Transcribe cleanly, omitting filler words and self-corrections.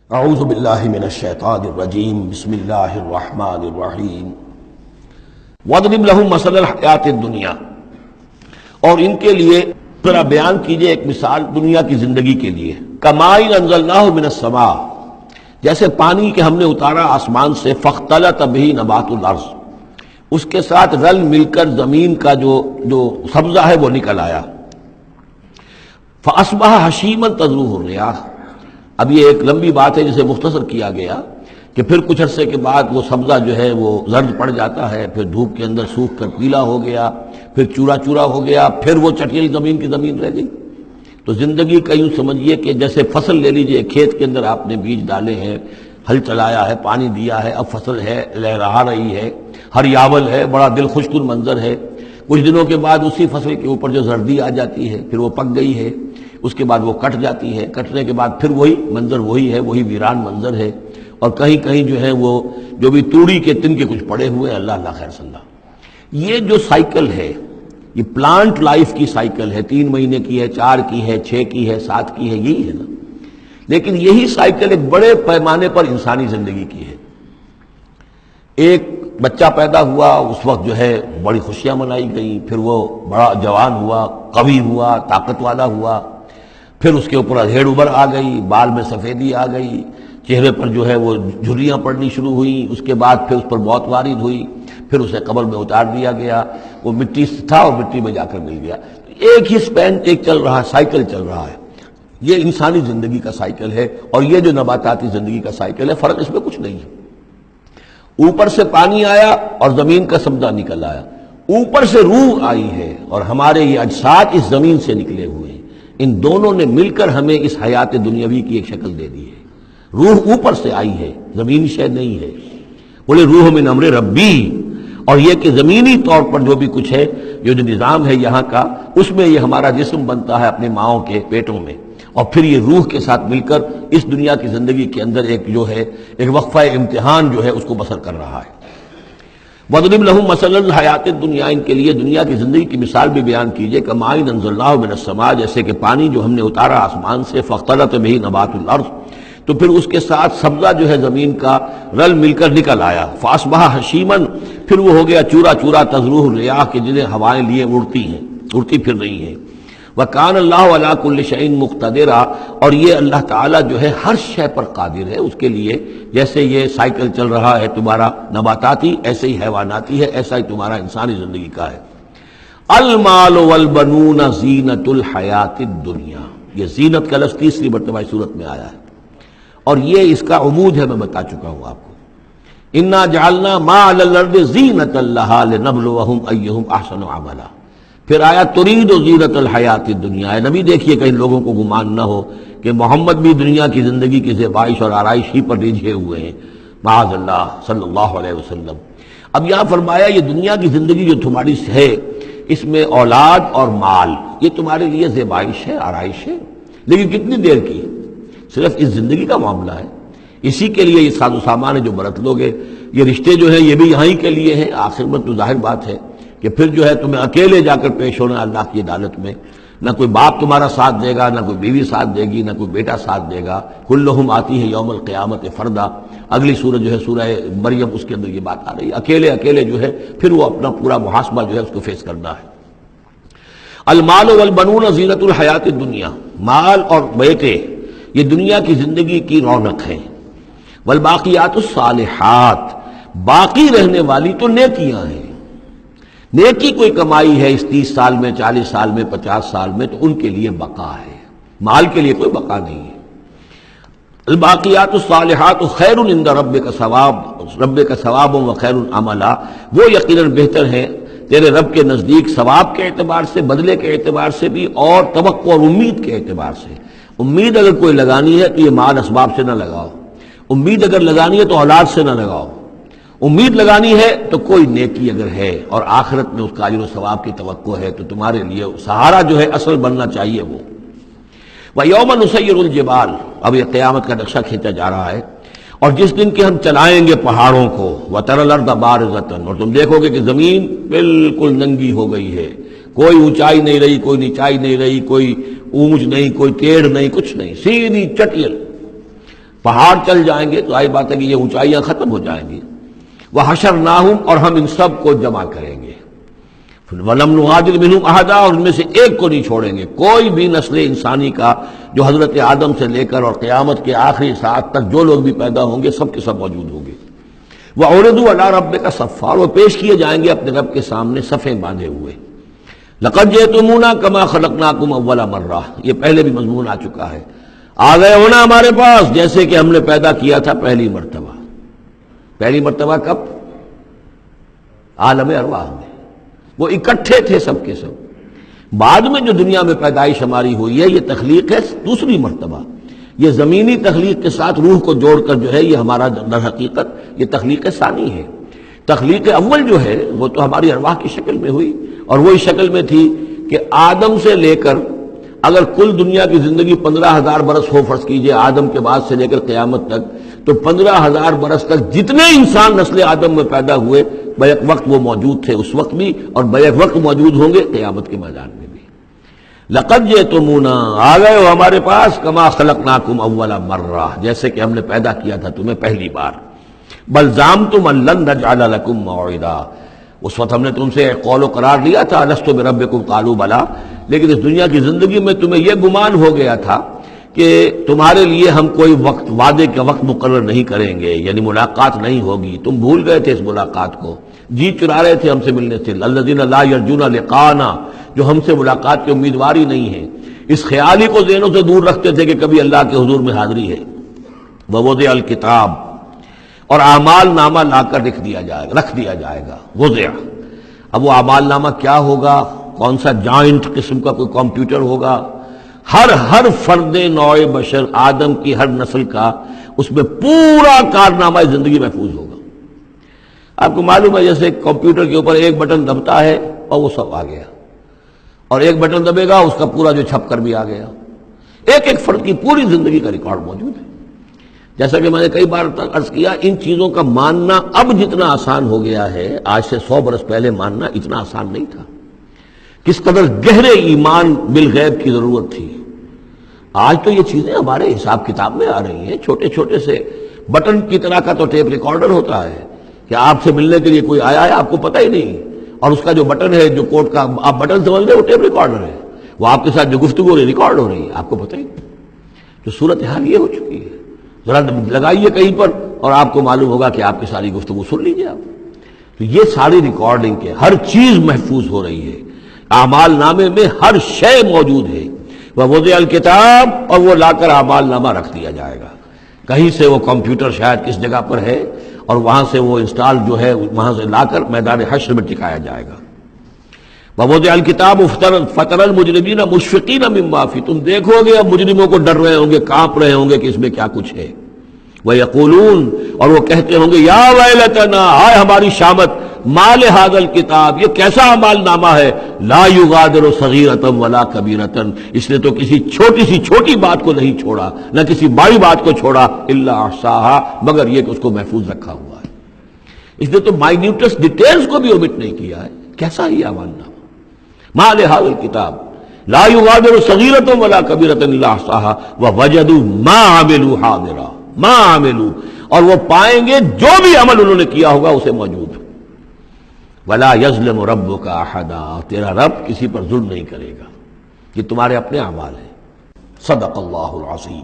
اعوذ باللہ من الشیطان الرجیم بسم اللہ الرحمن الرحیم وَاضْرِبْ لَهُمْ مَثَلَ الْحَيَاةِ الدُّنْيَا، اور ان کے لیے ذرا بیان کیجئے ایک مثال دنیا کی زندگی کے لیے. کَمَاءٍ أَنزَلْنَاهُ مِنَ السَّمَاءِ، جیسے پانی کہ ہم نے اتارا آسمان سے. فَاخْتَلَطَ بِهِ نَبَاتُ الْأَرْضِ، اس کے ساتھ رل مل کر زمین کا جو سبزہ ہے وہ نکل آیا. فَأَصْبَحَ هَشِيمًا تَذْرُوهُ الرِّيَاحُ، اب یہ ایک لمبی بات ہے جسے مختصر کیا گیا کہ پھر کچھ عرصے کے بعد وہ سبزہ جو ہے وہ زرد پڑ جاتا ہے، پھر دھوپ کے اندر سوکھ کر پیلا ہو گیا، پھر چورا چورا ہو گیا، پھر وہ چٹیل زمین کی زمین رہ گئی. تو زندگی کا یوں سمجھیے کہ جیسے فصل لے لیجئے، کھیت کے اندر آپ نے بیج ڈالے ہیں، ہل چلایا ہے، پانی دیا ہے، اب فصل ہے، لہرا رہی ہے، ہریاول ہے، بڑا دل خوش کن منظر ہے. کچھ دنوں کے بعد اسی فصل کے اوپر جو زردی آ جاتی ہے، پھر وہ پک گئی ہے، اس کے بعد وہ کٹ جاتی ہے، کٹنے کے بعد پھر وہی منظر وہی ہے، وہی ویران منظر ہے. اور کہیں کہیں جو ہے وہ جو بھی توڑی کے تن کے کچھ پڑے ہوئے، اللہ اللہ خیر صلی اللہ. یہ جو سائیکل ہے، یہ پلانٹ لائف کی سائیکل ہے، 3 مہینے کی ہے، 4 کی ہے، 6 کی ہے، 7 کی ہے، یہی ہے نا. لیکن یہی سائیکل ایک بڑے پیمانے پر انسانی زندگی کی ہے. ایک بچہ پیدا ہوا، اس وقت جو ہے بڑی خوشیاں منائی گئیں، پھر وہ بڑا جوان ہوا، قوی ہوا، طاقت والا ہوا، پھر اس کے اوپر ادھیڑ ابھر آ گئی، بال میں سفیدی آ گئی، چہرے پر جو ہے وہ جھریاں پڑنی شروع ہوئیں. اس کے بعد پھر اس پر موت وارد ہوئی، پھر اسے قبر میں اتار دیا گیا. وہ مٹی سے تھا اور مٹی میں جا کر مل گیا. ایک ہی سپین ایک چل رہا ہے، سائیکل چل رہا ہے. یہ انسانی زندگی کا سائیکل ہے، اور یہ جو نباتاتی زندگی کا سائیکل ہے، فرق اس میں کچھ نہیں ہے. اوپر سے پانی آیا اور زمین کا سبزہ نکل آیا، اوپر سے روح آئی ہے اور ہمارے یہ اجساد اس زمین سے نکلے ہوئے ہیں. ان دونوں نے مل کر ہمیں اس حیات دنیاوی کی ایک شکل دے دی ہے. روح اوپر سے آئی ہے، زمینی شے نہیں ہے. بولے روح من امر ربی، اور یہ کہ زمینی طور پر جو بھی کچھ ہے، جو نظام ہے یہاں کا، اس میں یہ ہمارا جسم بنتا ہے اپنے ماؤں کے پیٹوں میں، اور پھر یہ روح کے ساتھ مل کر اس دنیا کی زندگی کے اندر ایک جو ہے ایک وقفہ امتحان جو ہے اس کو بسر کر رہا ہے. وَاضْرِبْ لَهُمْ مَثَلَ الْحَيَاةِ الدُّنْيَا، ان کے لیے دنیا کی زندگی کی مثال بھی بیان کیجئے. کَمَاءٍ أَنزَلْنَاهُ مِنَ السَّمَاءِ، جیسے کہ پانی جو ہم نے اتارا آسمان سے. فَاخْتَلَطَ بِهِ نَبَاتُ الْأَرْضِ، تو پھر اس کے ساتھ سبزہ جو ہے زمین کا رل مل کر نکل آیا. فَأَصْبَحَ هَشِيمًا، پھر وہ ہو گیا چورا چورا. تَذْرُوهُ الرِّيَاحُ، کہ جنہیں ہوائیں لیے اڑتی پھر رہی ہیں. وَكَانَ اللَّهُ عَلَىٰ كُلِّ شَيْءٍ مُقْتَدِرًا، اور یہ اللہ تعالیٰ جو ہے ہر شے پر قادر ہے. اس کے لیے جیسے یہ سائیکل چل رہا ہے تمہارا نباتاتی، ایسے ہی حیواناتی ہے، ایسا ہی تمہارا انسانی زندگی کا ہے. المال والبنون زینت الحیات الدنیا، یہ زینت کا لفظ 3 مرتبہ اس صورت میں آیا ہے، اور یہ اس کا عمود ہے، میں بتا چکا ہوں آپ کو. انا جعلنا ما علی الارض زینۃ لها لنبلوہم ایہم احسن عملا. پھر آیا ترید و زینت الحیات الدنیا. اے نبی دیکھیے کہیں لوگوں کو گمان نہ ہو کہ محمد بھی دنیا کی زندگی کی زیبائش اور آرائش ہی پر رجھے ہوئے ہیں. معاذ اللہ صلی اللہ علیہ وسلم. اب یہاں فرمایا یہ دنیا کی زندگی جو تمہاری ہے، اس میں اولاد اور مال یہ تمہارے لیے زیبائش ہے، آرائش ہے، لیکن کتنی دیر کی؟ صرف اس زندگی کا معاملہ ہے. اسی کے لیے یہ ساز و سامان ہے جو برت لوگے. یہ رشتے جو ہیں یہ بھی یہاں ہی کے لیے ہیں. آخر میں تو ظاہر بات ہے کہ پھر جو ہے تمہیں اکیلے جا کر پیش ہونا اللہ کی عدالت میں. نہ کوئی باپ تمہارا ساتھ دے گا، نہ کوئی بیوی ساتھ دے گی، نہ کوئی بیٹا ساتھ دے گا. کلہم آتی ہے یوم القیامت فردا. اگلی سورہ جو ہے سورہ مریم، اس کے اندر یہ بات آ رہی ہے. اکیلے جو ہے پھر وہ اپنا پورا محاسبہ جو ہے اس کو فیس کرنا ہے. المال والبنون زینت الحیات الدنیا، مال اور بیٹے یہ دنیا کی زندگی کی رونق ہے. والباقیات الصالحات، باقی رہنے والی تو نیکیاں ہیں. نیکی کوئی کمائی ہے اس 30 سال میں، 40 سال میں، 50 سال میں، تو ان کے لیے بقا ہے. مال کے لیے کوئی بقا نہیں ہے. الباقیات الصالحات خیر عند ربک ثواب و خیر عملا، وہ یقیناً بہتر ہیں تیرے رب کے نزدیک ثواب کے اعتبار سے، بدلے کے اعتبار سے بھی، اور توقع اور امید کے اعتبار سے. امید اگر کوئی لگانی ہے تو یہ مال اسباب سے نہ لگاؤ. امید اگر لگانی ہے تو اولاد سے نہ لگاؤ. امید لگانی ہے تو کوئی نیکی اگر ہے اور آخرت میں اس کا اجر و ثواب کی توقع ہے تو تمہارے لیے سہارا جو ہے اصل بننا چاہیے وہ. وَيَوْمَ نُسَيِّرُ الْجِبَالَ، اب یہ قیامت کا نقشہ کھینچا جا رہا ہے. اور جس دن کہ ہم چلائیں گے پہاڑوں کو، وَتَرَى الْأَرْضَ بَارِزَةً، اور تم دیکھو گے کہ زمین بالکل ننگی ہو گئی ہے. کوئی اونچائی نہیں رہی، کوئی نیچائی نہیں رہی، کوئی اونچ نہیں، کوئی ٹیڑھ نہیں، کچھ نہیں، سیدھی چٹیل. پہاڑ چل جائیں گے تو آئی بات ہے کہ یہ اونچائیاں ختم ہو جائیں گی. وحشرناہم اور ہم ان سب کو جمع کریں گے. وَلَمْ نُغَادِرْ مِنْهُمْ أَحَدًا اور ان میں سے ایک کو نہیں چھوڑیں گے. کوئی بھی نسل انسانی کا جو حضرت آدم سے لے کر اور قیامت کے آخری ساعت تک جو لوگ بھی پیدا ہوں گے سب کے سب موجود ہوں گے. وَعُرِضُوا عَلَىٰ رَبِّكَ صَفًّا وہ پیش کیے جائیں گے اپنے رب کے سامنے صفیں باندھے ہوئے. لَقَدْ جِئْتُمُونَا كَمَا خَلَقْنَاكُمْ أَوَّلَ مَرَّةٍ یہ پہلے بھی مضمون آ چکا ہے. آ گئے ہونا ہمارے پاس جیسے کہ ہم نے پیدا کیا تھا پہلی مرتبہ. پہلی مرتبہ کب؟ عالم ارواح میں. وہ اکٹھے تھے سب کے سب. بعد میں جو دنیا میں پیدائش ہماری ہوئی ہے یہ تخلیق ہے دوسری مرتبہ. یہ زمینی تخلیق کے ساتھ روح کو جوڑ کر جو ہے یہ ہمارا در حقیقت یہ تخلیق ثانی ہے. تخلیق اول جو ہے وہ تو ہماری ارواح کی شکل میں ہوئی اور وہی شکل میں تھی کہ آدم سے لے کر اگر کل دنیا کی زندگی 15,000 برس ہو فرض کیجئے آدم کے بعد سے لے کر قیامت تک تو 15,000 برس تک جتنے انسان نسل آدم میں پیدا ہوئے بیک وقت وہ موجود تھے اس وقت بھی اور بیک وقت موجود ہوں گے قیامت کے میدان میں بھی. لقد جئتمونا آ گئے ہو ہمارے پاس کما خلقناکم اول مرہ جیسے کہ ہم نے پیدا کیا تھا تمہیں پہلی بار. بل زعمتم ان لن نجعل لکم موعدا اس وقت ہم نے تم سے قول و قرار لیا تھا الست بربکم قالوا بلا لیکن اس دنیا کی زندگی میں تمہیں یہ گمان ہو گیا تھا کہ تمہارے لیے ہم کوئی وقت وعدے کا وقت مقرر نہیں کریں گے یعنی ملاقات نہیں ہوگی. تم بھول گئے تھے اس ملاقات کو جی چرا رہے تھے ہم سے ملنے سے. الذین لا یرجون لقاءنا جو ہم سے ملاقات کی امیدوار ہی نہیں ہے اس خیال ہی کو ذہنوں سے دور رکھتے تھے کہ کبھی اللہ کے حضور میں حاضری ہے. ووضع الکتاب اور اعمال نامہ لا کر رکھ دیا جائے گا. وضع اب وہ اعمال نامہ کیا ہوگا؟ کون سا جوائنٹ قسم کا کوئی کمپیوٹر ہوگا؟ ہر فرد نوع بشر آدم کی ہر نسل کا اس میں پورا کارنامہ زندگی محفوظ ہوگا. آپ کو معلوم ہے جیسے کمپیوٹر کے اوپر ایک بٹن دبتا ہے اور وہ سب آ گیا اور ایک بٹن دبے گا اس کا پورا جو چھپ کر بھی آ گیا. ایک ایک فرد کی پوری زندگی کا ریکارڈ موجود ہے. جیسا کہ میں نے کئی بار عرض کیا ان چیزوں کا ماننا اب جتنا آسان ہو گیا ہے آج سے 100 برس پہلے ماننا اتنا آسان نہیں تھا. کس قدر گہرے ایمان بالغیب کی ضرورت تھی. آج تو یہ چیزیں ہمارے حساب کتاب میں آ رہی ہیں. چھوٹے چھوٹے سے بٹن کی طرح کا تو ٹیپ ریکارڈر ہوتا ہے کہ آپ سے ملنے کے لیے کوئی آیا ہے آپ کو پتہ ہی نہیں اور اس کا جو بٹن ہے جو کوٹ کا آپ بٹن سمجھ رہے وہ ٹیپ ریکارڈر ہے. وہ آپ کے ساتھ جو گفتگو ریکارڈ ہو رہی ہے آپ کو پتہ ہی نہیں. جو صورتحال یہ ہو چکی ہے ذرا لگائیے کہیں پر اور آپ کو معلوم ہوگا کہ آپ کی ساری گفتگو سن لیجیے آپ. تو یہ ساری ریکارڈنگ کے ہر چیز محفوظ ہو رہی ہے. اعمال نامے میں ہر شے موجود ہے. ووضع الکتاب اور وہ لا کر اعمال نامہ رکھ دیا جائے گا. کہیں سے وہ کمپیوٹر شاید کس جگہ پر ہے اور وہاں سے وہ انسٹال جو ہے وہاں سے لا کر میدان حشر میں ٹکایا جائے گا. ووضع الکتاب فتر المجرمین مشفقین مما فیہ تم دیکھو گے اب مجرموں کو ڈر رہے ہوں گے کانپ رہے ہوں گے کہ اس میں کیا کچھ ہے. ویقولون اور وہ کہتے ہوں گے یا ویلتنا ہائے ہماری شامت مال ھذا الکتاب یہ کیسا اعمال نامہ ہے لا یغادر صغیرۃ ولا کبیرۃ اس نے تو کسی چھوٹی سی چھوٹی بات کو نہیں چھوڑا نہ کسی بڑی بات کو چھوڑا الا احصاها مگر یہ کہ اس کو محفوظ رکھا ہوا ہے. اس نے تو مائنیوٹس ڈیٹیلز کو بھی اومٹ نہیں کیا ہے. کیسا ہی اعمال نامہ مال ھذا الکتاب لا یغادر صغیرۃ ولا کبیرۃ الا احصاها ووجدوا ما عملوا حاضرا ما عملوا اور وہ پائیں گے جو بھی عمل انہوں نے کیا ہوگا اسے موجود. ولا یظلم ربک احدا تیرا رب کسی پر ظلم نہیں کرے گا. یہ تمہارے اپنے اعمال ہیں. صدق اللہ العظیم.